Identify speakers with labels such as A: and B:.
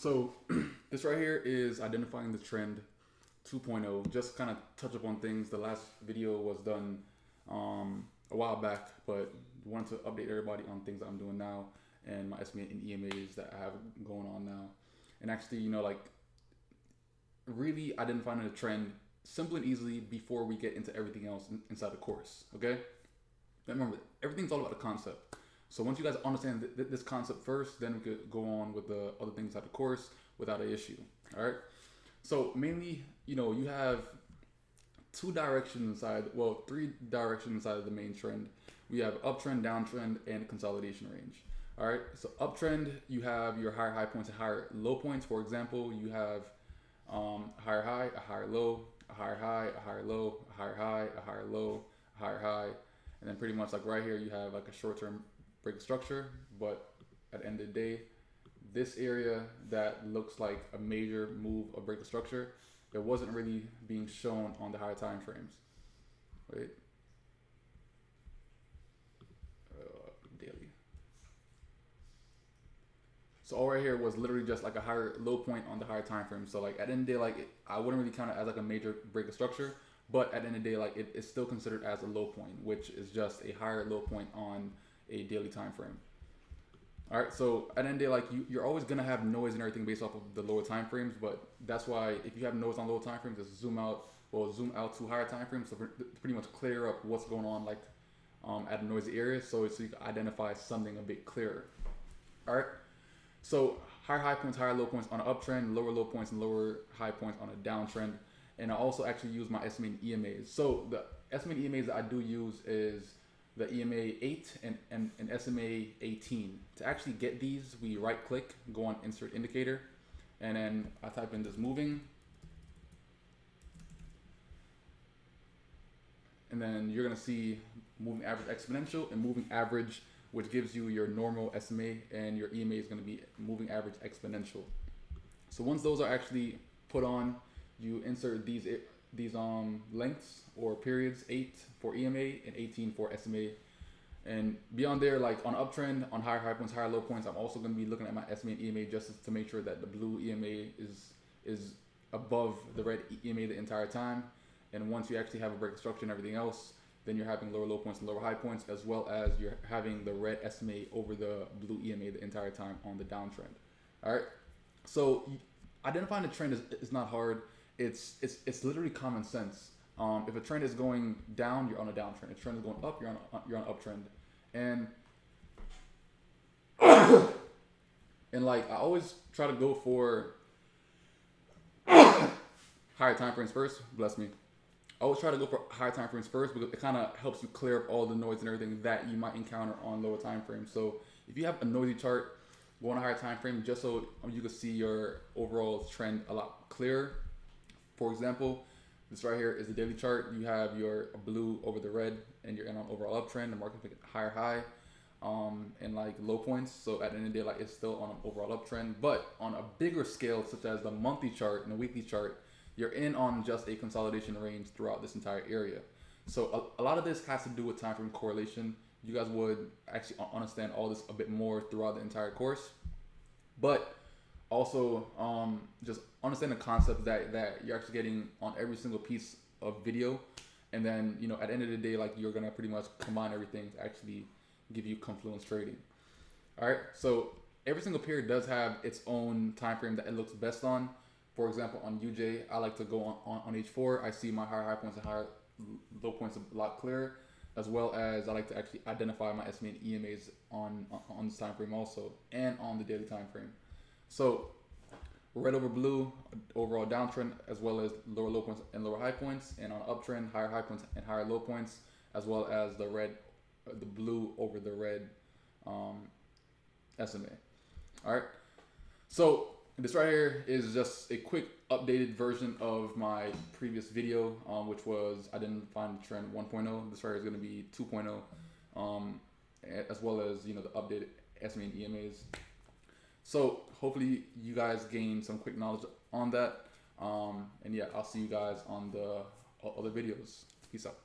A: So this right here is identifying the trend 2.0. Just kind of touch up on things. The last video was done a while back, but wanted to update everybody on things that I'm doing now and my estimate and EMAs that I have going on now. And actually, like really identifying the trend simply and easily before we get into everything else inside the course. Okay? Remember, everything's all about the concept. So once you guys understand this concept first, then we could go on with the other things inside the course without an issue. All right. So mainly, you have three directions inside of the main trend. We have uptrend, downtrend, and consolidation range. All right. So uptrend, you have your higher high points and higher low points. For example, you have a higher high, a higher low, a higher high, a higher low, a higher high, a higher low, a higher high, and then pretty much like right here, you have like a short-term break structure. But at the end of the day, this area that looks like a major move of break of structure, it wasn't really being shown on the higher time frames. Wait. Daily. So all right here was literally just like a higher low point on the higher time frame. So like at the end of the day, like I wouldn't really count it as like a major break of structure, but at the end of the day, like it's still considered as a low point, which is just a higher low point on a daily time frame. All right, so at the end of the day, like you're always gonna have noise and everything based off of the lower time frames, but that's why if you have noise on lower time frames, just zoom out to higher time frames to pretty much clear up what's going on like at a noisy area, so you can identify something a bit clearer. All right, so higher high points, higher low points on an uptrend, lower low points and lower high points on a downtrend, and I also actually use my estimated EMAs. So the estimated EMAs that I do use is the EMA 8 and SMA 18. To actually get these, we right click, go on insert indicator, and then I type in this moving, and then you're gonna see moving average exponential and moving average, which gives you your normal SMA, and your EMA is gonna be moving average exponential. So once those are actually put on, you insert these lengths or periods, 8 for EMA and 18 for SMA. And beyond there, like on uptrend, on higher high points, higher low points, I'm also going to be looking at my SMA and EMA just to make sure that the blue EMA is above the red EMA the entire time. And once you actually have a break of structure and everything else, then you're having lower low points and lower high points, as well as you're having the red SMA over the blue EMA the entire time on the downtrend. All right. So identifying the trend is not hard. It's literally common sense. If a trend is going down, you're on a downtrend. If a trend is going up, you're on an uptrend. And and like I always try to go for higher time frames first. Bless me. I always try to go for higher time frames first because it kind of helps you clear up all the noise and everything that you might encounter on lower time frames. So if you have a noisy chart, go on a higher time frame just so you can see your overall trend a lot clearer. For example, this right here is the daily chart. You have your blue over the red, and you're in an overall uptrend. The market's making higher high, and like low points. So at the end of the day, like it's still on an overall uptrend. But on a bigger scale, such as the monthly chart and the weekly chart, you're in on just a consolidation range throughout this entire area. So a lot of this has to do with time frame correlation. You guys would actually understand all this a bit more throughout the entire course, but also just understand the concept that you're actually getting on every single piece of video, and then at the end of the day, like you're gonna pretty much combine everything to actually give you confluence trading. All right, so every single period does have its own time frame that it looks best on. For example, on UJ, I like to go on H4. I see my higher high points and higher low points a lot clearer, as well as I like to actually identify my SMA and EMAs on this time frame also, and on the daily time frame. So red over blue, overall downtrend, as well as lower low points and lower high points, and on uptrend, higher high points and higher low points, as well as the blue over the red SMA. All right. So this right here is just a quick updated version of my previous video, which was identifying the trend 1.0. This right here is going to be 2.0, as well as the updated SMA and EMAs. So hopefully you guys gain some quick knowledge on that. And yeah, I'll see you guys on the other videos. Peace out.